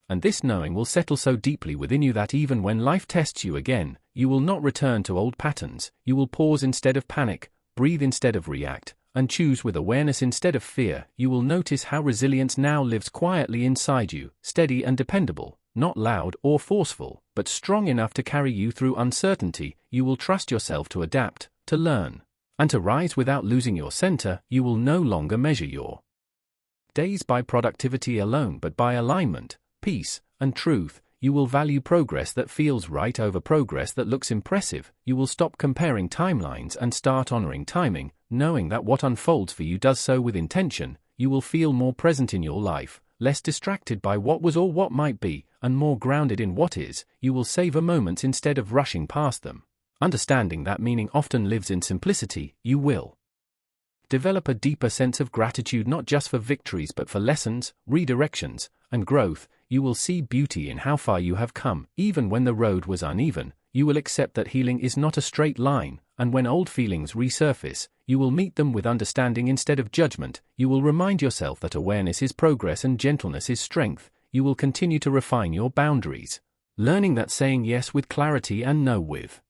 and this knowing will settle so deeply within you that even when life tests you again, you will not return to old patterns. You will pause instead of panic, breathe instead of react, and choose with awareness instead of fear. You will notice how resilience now lives quietly inside you, steady and dependable, not loud or forceful, but strong enough to carry you through uncertainty. You will trust yourself to adapt, to learn, and to rise without losing your center. You will no longer measure your days by productivity alone but by alignment, peace, and truth. You will value progress that feels right over progress that looks impressive. You will stop comparing timelines and start honoring timing, knowing that what unfolds for you does so with intention. You will feel more present in your life, less distracted by what was or what might be, and more grounded in what is. You will savor moments instead of rushing past them. Understanding that meaning often lives in simplicity, you will develop a deeper sense of gratitude not just for victories but for lessons, redirections, and growth. You will see beauty in how far you have come, even when the road was uneven. You will accept that healing is not a straight line, and when old feelings resurface, you will meet them with understanding instead of judgment. You will remind yourself that awareness is progress and gentleness is strength. You will continue to refine your boundaries, learning that saying yes with clarity and no with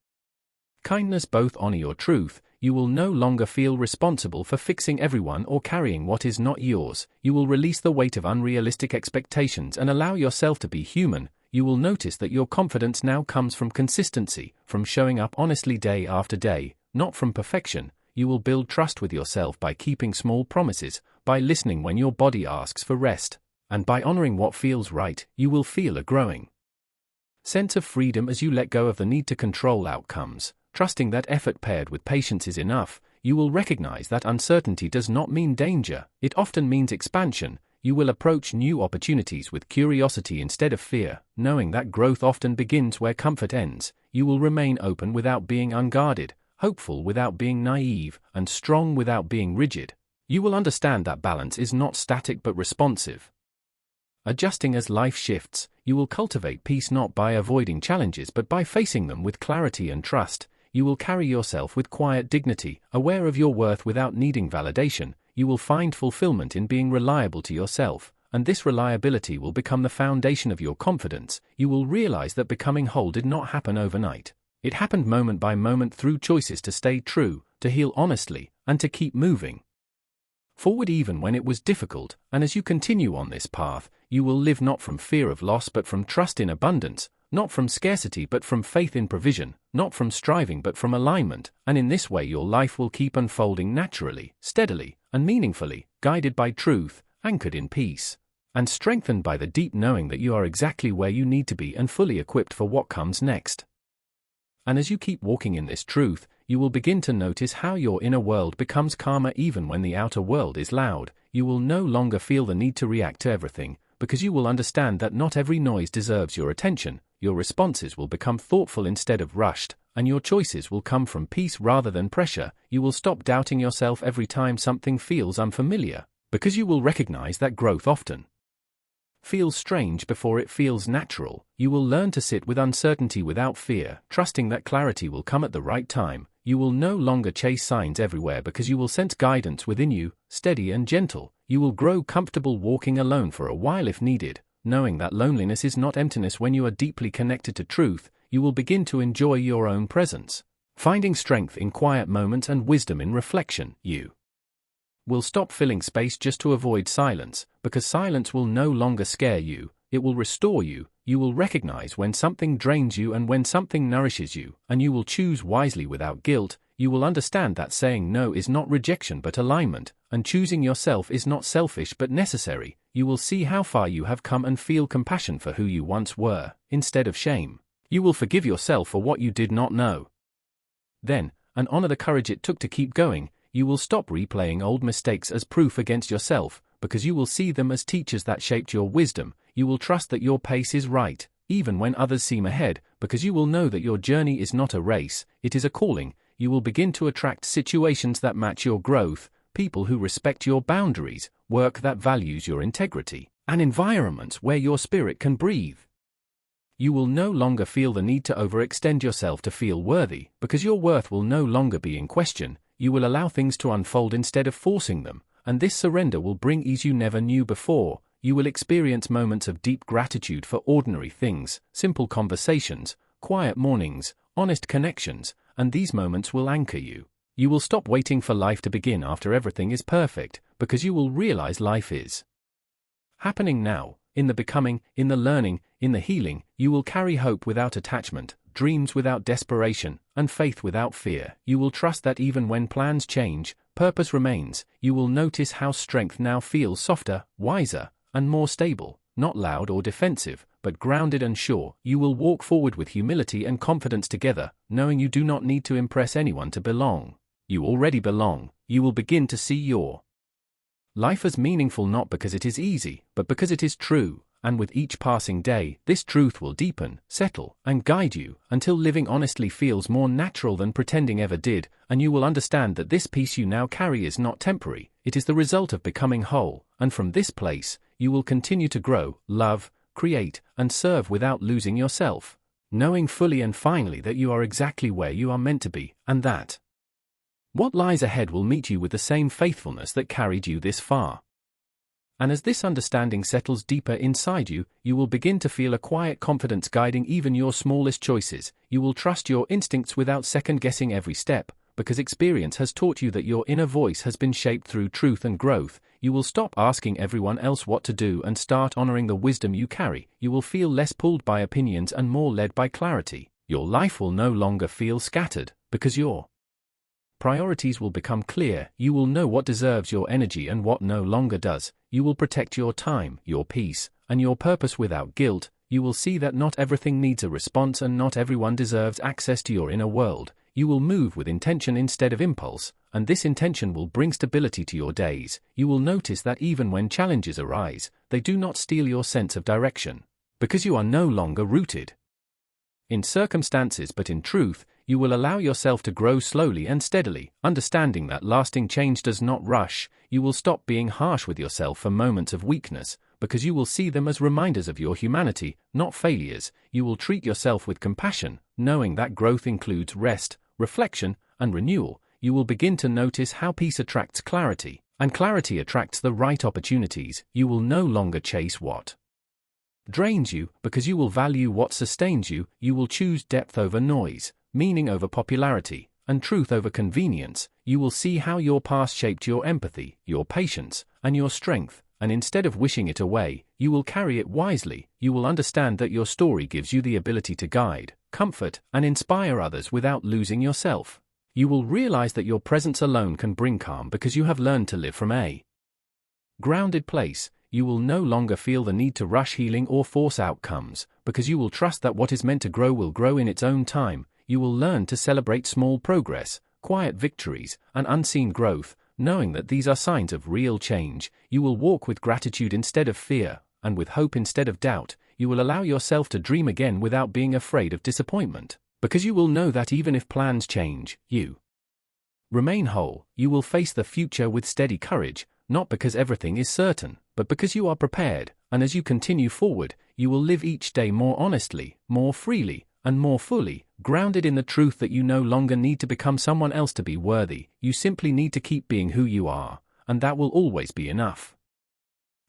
kindness both honor your truth. You will no longer feel responsible for fixing everyone or carrying what is not yours. You will release the weight of unrealistic expectations and allow yourself to be human. You will notice that your confidence now comes from consistency, from showing up honestly day after day, not from perfection. You will build trust with yourself by keeping small promises, by listening when your body asks for rest, and by honoring what feels right. You will feel a growing sense of freedom as you let go of the need to control outcomes. Trusting that effort paired with patience is enough. You will recognize that uncertainty does not mean danger, it often means expansion. You will approach new opportunities with curiosity instead of fear, knowing that growth often begins where comfort ends. You will remain open without being unguarded, hopeful without being naive, and strong without being rigid. You will understand that balance is not static but responsive. Adjusting as life shifts, you will cultivate peace not by avoiding challenges but by facing them with clarity and trust. You will carry yourself with quiet dignity, aware of your worth without needing validation. You will find fulfillment in being reliable to yourself, and this reliability will become the foundation of your confidence. You will realize that becoming whole did not happen overnight. It happened moment by moment through choices to stay true, to heal honestly, and to keep moving forward even when it was difficult. And as you continue on this path, you will live not from fear of loss but from trust in abundance, not from scarcity but from faith in provision, not from striving but from alignment. And in this way your life will keep unfolding naturally, steadily, and meaningfully, guided by truth, anchored in peace, and strengthened by the deep knowing that you are exactly where you need to be and fully equipped for what comes next. And as you keep walking in this truth, you will begin to notice how your inner world becomes calmer even when the outer world is loud. You will no longer feel the need to react to everything, because you will understand that not every noise deserves your attention. Your responses will become thoughtful instead of rushed, and your choices will come from peace rather than pressure. You will stop doubting yourself every time something feels unfamiliar, because you will recognize that growth often feels strange before it feels natural. You will learn to sit with uncertainty without fear, trusting that clarity will come at the right time. You will no longer chase signs everywhere because you will sense guidance within you, steady and gentle. You will grow comfortable walking alone for a while if needed, knowing that loneliness is not emptiness when you are deeply connected to truth. You will begin to enjoy your own presence, finding strength in quiet moments and wisdom in reflection. You will stop filling space just to avoid silence, because silence will no longer scare you, it will restore you. You will recognize when something drains you and when something nourishes you, and you will choose wisely without guilt. You will understand that saying no is not rejection but alignment, and choosing yourself is not selfish but necessary. You will see how far you have come and feel compassion for who you once were, instead of shame. You will forgive yourself for what you did not know then, and honor the courage it took to keep going. You will stop replaying old mistakes as proof against yourself, because you will see them as teachers that shaped your wisdom. You will trust that your pace is right, even when others seem ahead, because you will know that your journey is not a race, it is a calling. You will begin to attract situations that match your growth, people who respect your boundaries, work that values your integrity, and environments where your spirit can breathe. You will no longer feel the need to overextend yourself to feel worthy, because your worth will no longer be in question. You will allow things to unfold instead of forcing them, and this surrender will bring ease you never knew before. you will experience moments of deep gratitude for ordinary things, simple conversations, quiet mornings, honest connections, and these moments will anchor you. You will stop waiting for life to begin after everything is perfect, because you will realize life is happening now. In the becoming, in the learning, in the healing, you will carry hope without attachment, dreams without desperation, and faith without fear. You will trust that even when plans change, purpose remains. You will notice how strength now feels softer, wiser, and more stable, not loud or defensive, but grounded and sure. You will walk forward with humility and confidence together, knowing you do not need to impress anyone to belong. You already belong. You will begin to see your life as meaningful not because it is easy, but because it is true, and with each passing day, this truth will deepen, settle, and guide you, until living honestly feels more natural than pretending ever did, and you will understand that this peace you now carry is not temporary, it is the result of becoming whole, and from this place, you will continue to grow, love, create, and serve without losing yourself, knowing fully and finally that you are exactly where you are meant to be, and that what lies ahead will meet you with the same faithfulness that carried you this far. And as this understanding settles deeper inside you, you will begin to feel a quiet confidence guiding even your smallest choices. You will trust your instincts without second-guessing every step, because experience has taught you that your inner voice has been shaped through truth and growth. You will stop asking everyone else what to do and start honoring the wisdom you carry. You will feel less pulled by opinions and more led by clarity. Your life will no longer feel scattered, because your priorities will become clear. You will know what deserves your energy and what no longer does. You will protect your time, your peace, and your purpose without guilt. You will see that not everything needs a response and not everyone deserves access to your inner world. You will move with intention instead of impulse, and this intention will bring stability to your days. You will notice that even when challenges arise, they do not steal your sense of direction, because you are no longer rooted in circumstances but in truth. You will allow yourself to grow slowly and steadily, understanding that lasting change does not rush. You will stop being harsh with yourself for moments of weakness, because you will see them as reminders of your humanity, not failures. You will treat yourself with compassion, knowing that growth includes rest, reflection, and renewal. You will begin to notice how peace attracts clarity, and clarity attracts the right opportunities. You will no longer chase what drains you, because you will value what sustains you. You will choose depth over noise, meaning over popularity, and truth over convenience. You will see how your past shaped your empathy, your patience, and your strength, and instead of wishing it away, you will carry it wisely. You will understand that your story gives you the ability to guide, comfort, and inspire others without losing yourself. You will realize that your presence alone can bring calm because you have learned to live from a grounded place. You will no longer feel the need to rush healing or force outcomes, because you will trust that what is meant to grow will grow in its own time. You will learn to celebrate small progress, quiet victories, and unseen growth, knowing that these are signs of real change. You will walk with gratitude instead of fear, and with hope instead of doubt. You will allow yourself to dream again without being afraid of disappointment, because you will know that even if plans change, you remain whole. You will face the future with steady courage, not because everything is certain, but because you are prepared, and as you continue forward, you will live each day more honestly, more freely, and more fully, grounded in the truth that you no longer need to become someone else to be worthy. You simply need to keep being who you are, and that will always be enough.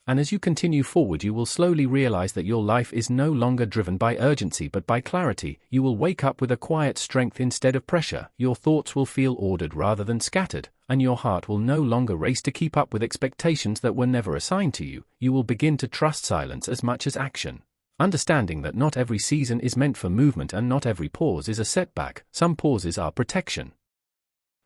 And as you continue forward, you will slowly realize that your life is no longer driven by urgency but by clarity. You will wake up with a quiet strength instead of pressure. Your thoughts will feel ordered rather than scattered, and your heart will no longer race to keep up with expectations that were never assigned to you. You will begin to trust silence as much as action, understanding that not every season is meant for movement and not every pause is a setback. Some pauses are protection,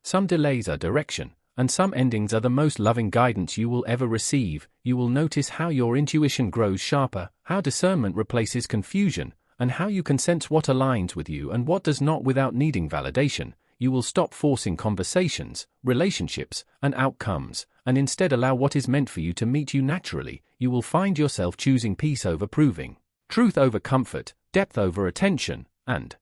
some delays are direction, and some endings are the most loving guidance you will ever receive. You will notice how your intuition grows sharper, how discernment replaces confusion, and how you can sense what aligns with you and what does not without needing validation. You will stop forcing conversations, relationships, and outcomes, and instead allow what is meant for you to meet you naturally. You will find yourself choosing peace over proving, truth over comfort, depth over attention, and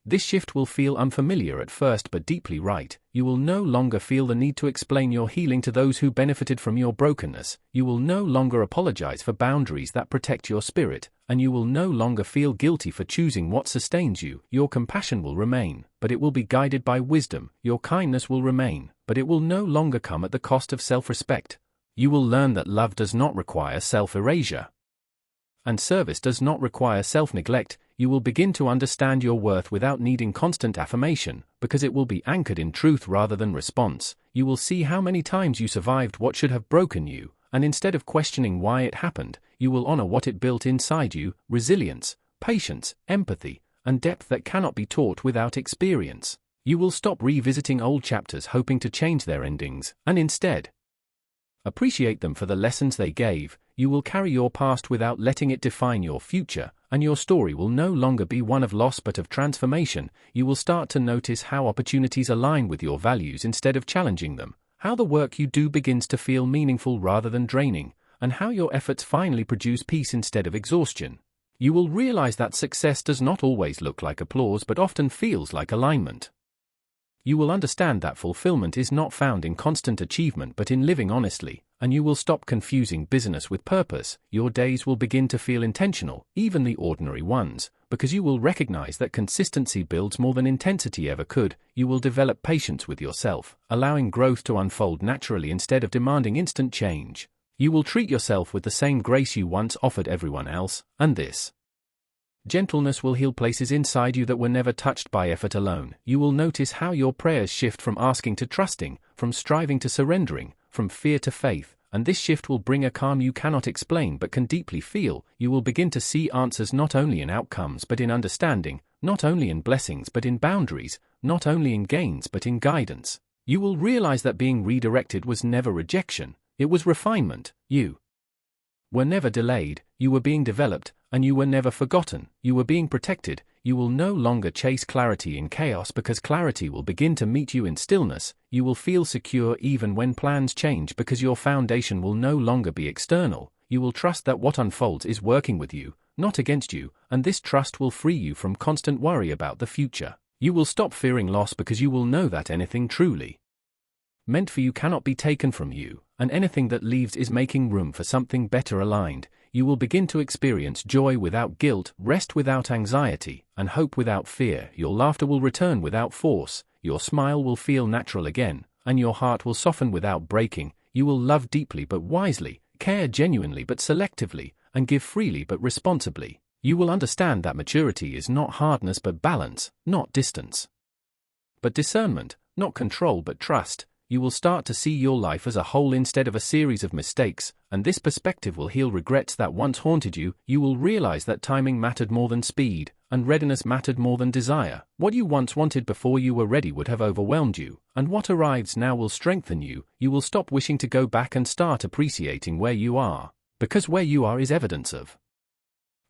this shift will feel unfamiliar at first but deeply right. You will no longer feel the need to explain your healing to those who benefited from your brokenness. You will no longer apologize for boundaries that protect your spirit, and you will no longer feel guilty for choosing what sustains you. Your compassion will remain, but it will be guided by wisdom. Your kindness will remain, but it will no longer come at the cost of self-respect. You will learn that love does not require self-erasure, and service does not require self-neglect. You will begin to understand your worth without needing constant affirmation, because it will be anchored in truth rather than response. You will see how many times you survived what should have broken you, and instead of questioning why it happened, you will honor what it built inside you: resilience, patience, empathy, and depth that cannot be taught without experience. You will stop revisiting old chapters hoping to change their endings, and instead appreciate them for the lessons they gave. You will carry your past without letting it define your future, and your story will no longer be one of loss but of transformation. You will start to notice how opportunities align with your values instead of challenging them, how the work you do begins to feel meaningful rather than draining, and how your efforts finally produce peace instead of exhaustion. You will realize that success does not always look like applause but often feels like alignment. You will understand that fulfillment is not found in constant achievement but in living honestly, and you will stop confusing business with purpose. Your days will begin to feel intentional, even the ordinary ones, because you will recognize that consistency builds more than intensity ever could. You will develop patience with yourself, allowing growth to unfold naturally instead of demanding instant change. You will treat yourself with the same grace you once offered everyone else, and this gentleness will heal places inside you that were never touched by effort alone. You will notice how your prayers shift from asking to trusting, from striving to surrendering, from fear to faith, and this shift will bring a calm you cannot explain but can deeply feel. You will begin to see answers not only in outcomes but in understanding, not only in blessings but in boundaries, not only in gains but in guidance. You will realize that being redirected was never rejection, it was refinement. You were never delayed, you were being developed, and you were never forgotten. You were being protected. You will no longer chase clarity in chaos because clarity will begin to meet you in stillness. You will feel secure even when plans change because your foundation will no longer be external. You will trust that what unfolds is working with you, not against you, and this trust will free you from constant worry about the future. You will stop fearing loss because you will know that anything truly meant for you cannot be taken from you, and anything that leaves is making room for something better aligned. You will begin to experience joy without guilt, rest without anxiety, and hope without fear. Your laughter will return without force, your smile will feel natural again, and your heart will soften without breaking. You will love deeply but wisely, care genuinely but selectively, and give freely but responsibly. You will understand that maturity is not hardness but balance, not distance but discernment, not control but trust. You will start to see your life as a whole instead of a series of mistakes, and this perspective will heal regrets that once haunted you. You will realize that timing mattered more than speed, and readiness mattered more than desire. What you once wanted before you were ready would have overwhelmed you, and what arrives now will strengthen you. You will stop wishing to go back and start appreciating where you are, because where you are is evidence of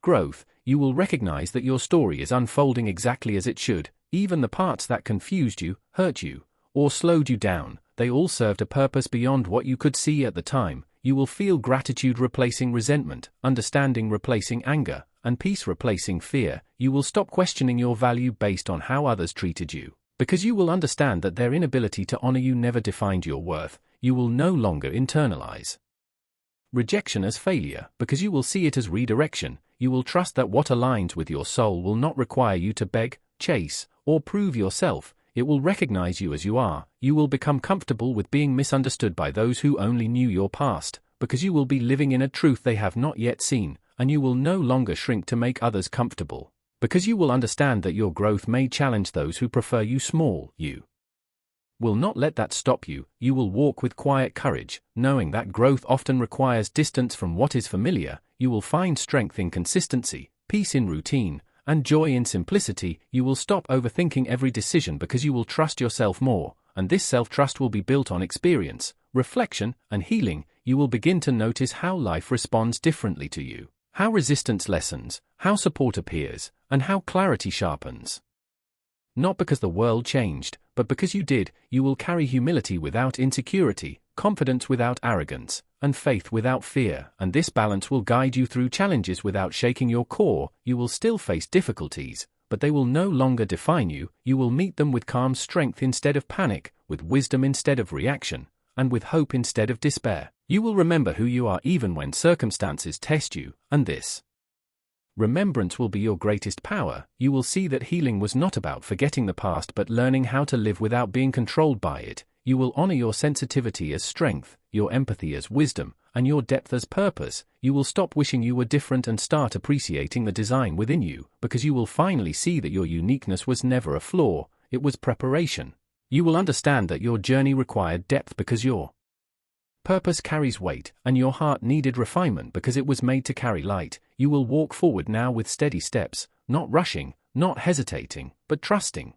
growth. You will recognize that your story is unfolding exactly as it should. Even the parts that confused you, hurt you, or slowed you down, they all served a purpose beyond what you could see at the time. You will feel gratitude replacing resentment, understanding replacing anger, and peace replacing fear. You will stop questioning your value based on how others treated you, because you will understand that their inability to honor you never defined your worth. You will no longer internalize rejection as failure, because you will see it as redirection. You will trust that what aligns with your soul will not require you to beg, chase, or prove yourself. It will recognize you as you are. You will become comfortable with being misunderstood by those who only knew your past, because you will be living in a truth they have not yet seen, and you will no longer shrink to make others comfortable, because you will understand that your growth may challenge those who prefer you small. You will not let that stop you. You will walk with quiet courage, knowing that growth often requires distance from what is familiar. You will find strength in consistency, peace in routine, and joy in simplicity. You will stop overthinking every decision because you will trust yourself more, and this self-trust will be built on experience, reflection, and healing. You will begin to notice how life responds differently to you, how resistance lessens, how support appears, and how clarity sharpens. Not because the world changed, but because you did. You will carry humility without insecurity, confidence without arrogance, and faith without fear, and this balance will guide you through challenges without shaking your core. You will still face difficulties, but they will no longer define you. You will meet them with calm strength instead of panic, with wisdom instead of reaction, and with hope instead of despair. You will remember who you are even when circumstances test you, and this remembrance will be your greatest power. You will see that healing was not about forgetting the past but learning how to live without being controlled by it. You will honor your sensitivity as strength, your empathy as wisdom, and your depth as purpose. You will stop wishing you were different and start appreciating the design within you, because you will finally see that your uniqueness was never a flaw, it was preparation. You will understand that your journey required depth because your purpose carries weight, and your heart needed refinement because it was made to carry light. You will walk forward now with steady steps, not rushing, not hesitating, but trusting.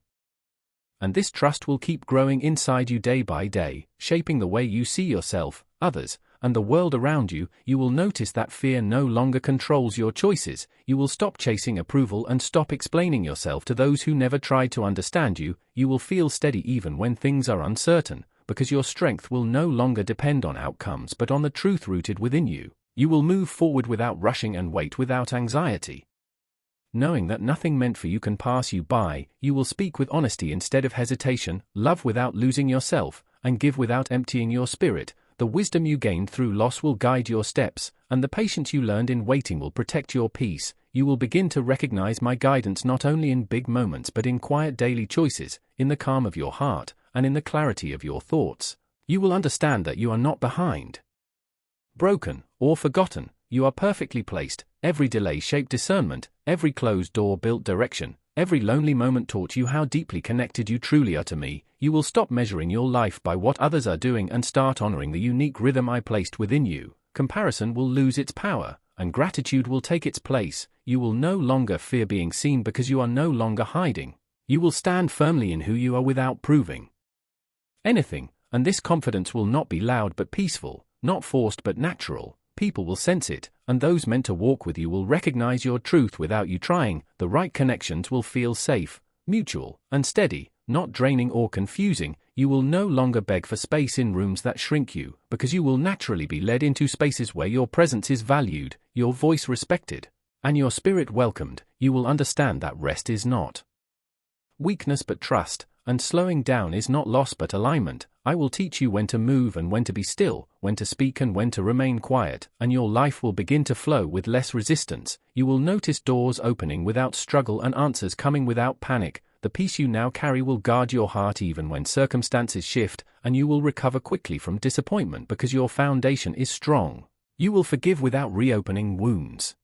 And this trust will keep growing inside you day by day, shaping the way you see yourself, others, and the world around you. You will notice that fear no longer controls your choices. You will stop chasing approval and stop explaining yourself to those who never tried to understand you. You will feel steady even when things are uncertain, because your strength will no longer depend on outcomes but on the truth rooted within you. You will move forward without rushing and wait without anxiety. Knowing that nothing meant for you can pass you by, you will speak with honesty instead of hesitation, love without losing yourself, and give without emptying your spirit. The wisdom you gained through loss will guide your steps, and the patience you learned in waiting will protect your peace. You will begin to recognize my guidance not only in big moments but in quiet daily choices, in the calm of your heart, and in the clarity of your thoughts. You will understand that you are not behind, broken, or forgotten. You are perfectly placed. Every delay shaped discernment, every closed door built direction, every lonely moment taught you how deeply connected you truly are to me. You will stop measuring your life by what others are doing and start honoring the unique rhythm I placed within you. Comparison will lose its power, and gratitude will take its place. You will no longer fear being seen because you are no longer hiding. You will stand firmly in who you are without proving anything, and this confidence will not be loud but peaceful, not forced but natural. People will sense it, and those meant to walk with you will recognize your truth without you trying. The right connections will feel safe, mutual, and steady, not draining or confusing. You will no longer beg for space in rooms that shrink you, because you will naturally be led into spaces where your presence is valued, your voice respected, and your spirit welcomed. You will understand that rest is not weakness but trust, and slowing down is not loss but alignment. I will teach you when to move and when to be still, when to speak and when to remain quiet, and your life will begin to flow with less resistance. You will notice doors opening without struggle and answers coming without panic. The peace you now carry will guard your heart even when circumstances shift, and you will recover quickly from disappointment because your foundation is strong. You will forgive without reopening wounds,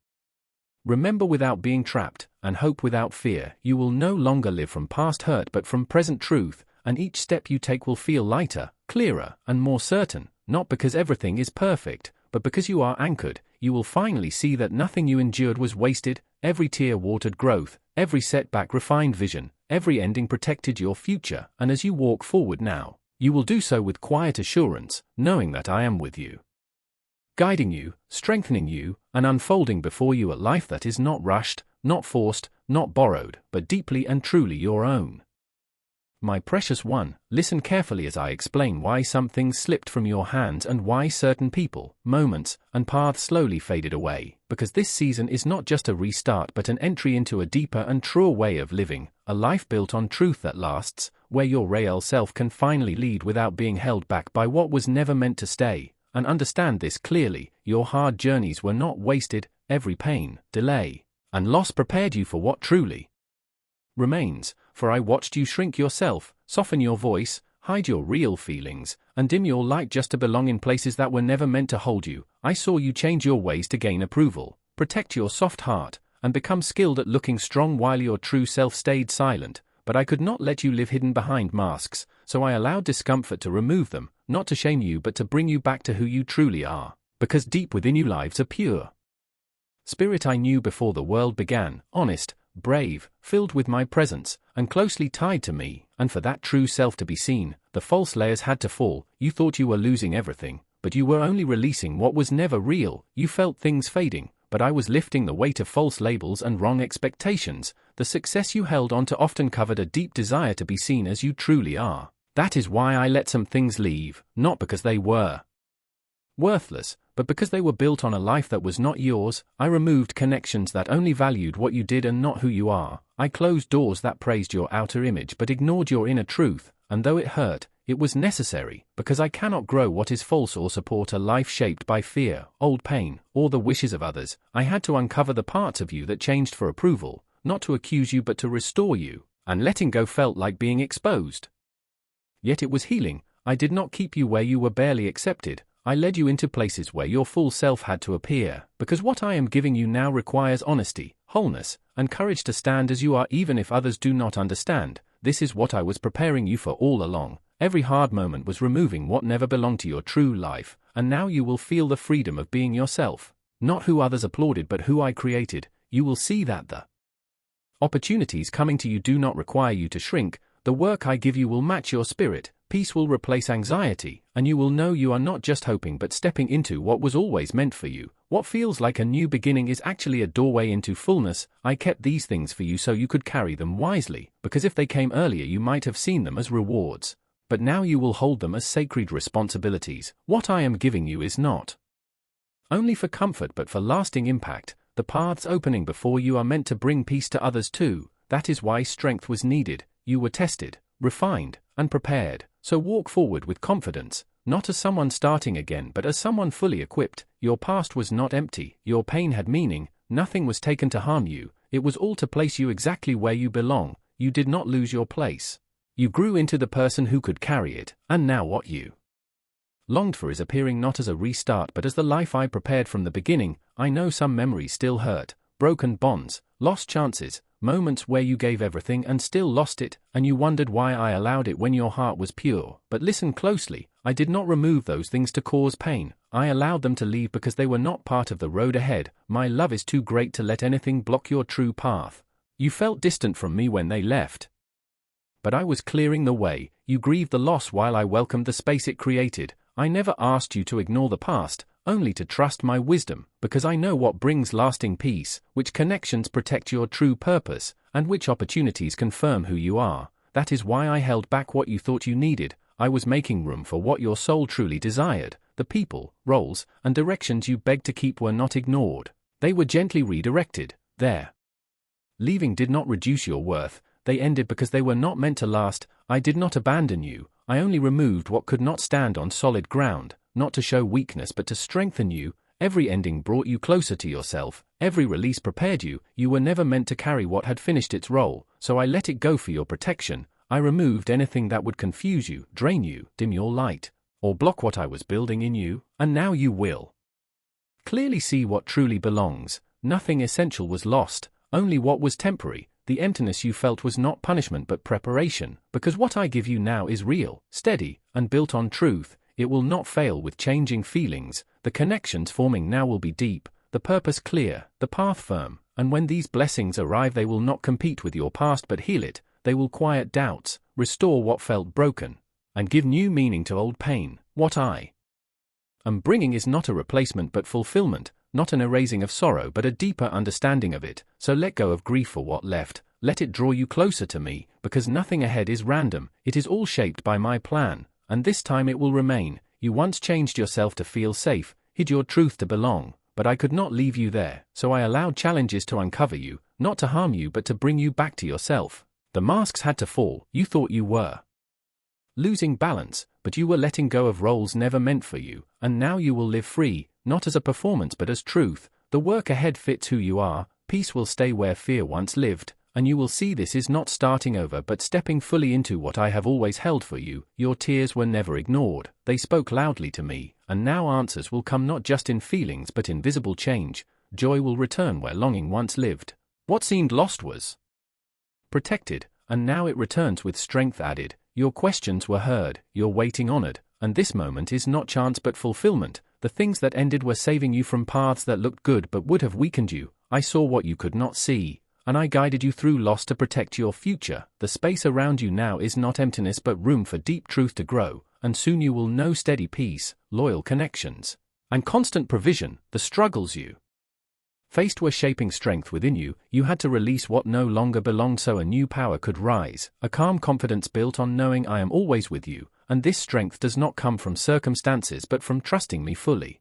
remember without being trapped, and hope without fear. You will no longer live from past hurt but from present truth, and each step you take will feel lighter, clearer, and more certain, not because everything is perfect, but because you are anchored. You will finally see that nothing you endured was wasted. Every tear watered growth, every setback refined vision, every ending protected your future, and as you walk forward now, you will do so with quiet assurance, knowing that I am with you, guiding you, strengthening you, and unfolding before you a life that is not rushed, not forced, not borrowed, but deeply and truly your own. My precious one, listen carefully as I explain why some things slipped from your hands and why certain people, moments, and paths slowly faded away, because this season is not just a restart but an entry into a deeper and truer way of living, a life built on truth that lasts, where your real self can finally lead without being held back by what was never meant to stay. And understand this clearly: your hard journeys were not wasted. Every pain, delay, and loss prepared you for what truly remains, for I watched you shrink yourself, soften your voice, hide your real feelings, and dim your light just to belong in places that were never meant to hold you. I saw you change your ways to gain approval, protect your soft heart, and become skilled at looking strong while your true self stayed silent. But I could not let you live hidden behind masks, so I allowed discomfort to remove them, not to shame you but to bring you back to who you truly are, because deep within you lives a pure spirit I knew before the world began, honest, brave, filled with my presence, and closely tied to me. And for that true self to be seen, the false layers had to fall. You thought you were losing everything, but you were only releasing what was never real. You felt things fading, but I was lifting the weight of false labels and wrong expectations. The success you held on to often covered a deep desire to be seen as you truly are. That is why I let some things leave, not because they were worthless, but because they were built on a life that was not yours. I removed connections that only valued what you did and not who you are. I closed doors that praised your outer image but ignored your inner truth, and though it hurt, it was necessary, because I cannot grow what is false or support a life shaped by fear, old pain, or the wishes of others. I had to uncover the parts of you that changed for approval, not to accuse you but to restore you, and letting go felt like being exposed. Yet it was healing. I did not keep you where you were barely accepted. I led you into places where your full self had to appear, because what I am giving you now requires honesty, wholeness, and courage to stand as you are even if others do not understand. This is what I was preparing you for all along. Every hard moment was removing what never belonged to your true life, and now you will feel the freedom of being yourself. Not who others applauded but who I created. You will see that the opportunities coming to you do not require you to shrink. The work I give you will match your spirit. Peace will replace anxiety, and you will know you are not just hoping but stepping into what was always meant for you. What feels like a new beginning is actually a doorway into fullness. I kept these things for you so you could carry them wisely, because if they came earlier you might have seen them as rewards. But now you will hold them as sacred responsibilities. What I am giving you is not only for comfort but for lasting impact. The paths opening before you are meant to bring peace to others too. That is why strength was needed. You were tested, refined, and prepared. So walk forward with confidence, not as someone starting again but as someone fully equipped. Your past was not empty. Your pain had meaning. Nothing was taken to harm you. It was all to place you exactly where you belong. You did not lose your place. You grew into the person who could carry it, and now what you longed for is appearing not as a restart but as the life I prepared from the beginning. I know some memories still hurt, broken bonds, lost chances, moments where you gave everything and still lost it, and you wondered why I allowed it when your heart was pure. But listen closely, I did not remove those things to cause pain. I allowed them to leave because they were not part of the road ahead. My love is too great to let anything block your true path. You felt distant from me when they left, but I was clearing the way. You grieved the loss while I welcomed the space it created. I never asked you to ignore the past, only to trust my wisdom, because I know what brings lasting peace, which connections protect your true purpose, and which opportunities confirm who you are. That is why I held back what you thought you needed. I was making room for what your soul truly desired. The people, roles, and directions you begged to keep were not ignored. They were gently redirected. Their leaving did not reduce your worth. They ended because they were not meant to last. I did not abandon you. I only removed what could not stand on solid ground, not to show weakness but to strengthen you. Every ending brought you closer to yourself. Every release prepared you. You were never meant to carry what had finished its role, so I let it go for your protection. I removed anything that would confuse you, drain you, dim your light, or block what I was building in you, and now you will clearly see what truly belongs. Nothing essential was lost, only what was temporary. The emptiness you felt was not punishment but preparation, because what I give you now is real, steady, and built on truth. It will not fail with changing feelings. The connections forming now will be deep, the purpose clear, the path firm, and when these blessings arrive they will not compete with your past but heal it. They will quiet doubts, restore what felt broken, and give new meaning to old pain. What I am bringing is not a replacement but fulfillment, not an erasing of sorrow but a deeper understanding of it. So let go of grief for what left. Let it draw you closer to me, because nothing ahead is random. It is all shaped by my plan, and this time it will remain. You once changed yourself to feel safe, hid your truth to belong, but I could not leave you there, so I allowed challenges to uncover you, not to harm you but to bring you back to yourself. The masks had to fall. You thought you were losing balance, but you were letting go of roles never meant for you, and now you will live free, not as a performance but as truth. The work ahead fits who you are. Peace will stay where fear once lived, and you will see this is not starting over but stepping fully into what I have always held for you. Your tears were never ignored. They spoke loudly to me, and now answers will come not just in feelings but in visible change. Joy will return where longing once lived. What seemed lost was protected, and now it returns with strength added. Your questions were heard, your waiting honored, and this moment is not chance but fulfillment. The things that ended were saving you from paths that looked good but would have weakened you. I saw what you could not see, and I guided you through loss to protect your future. The space around you now is not emptiness but room for deep truth to grow, and soon you will know steady peace, loyal connections, and constant provision. The struggles you faced were shaping strength within you. You had to release what no longer belonged so a new power could rise, a calm confidence built on knowing I am always with you, and this strength does not come from circumstances but from trusting me fully.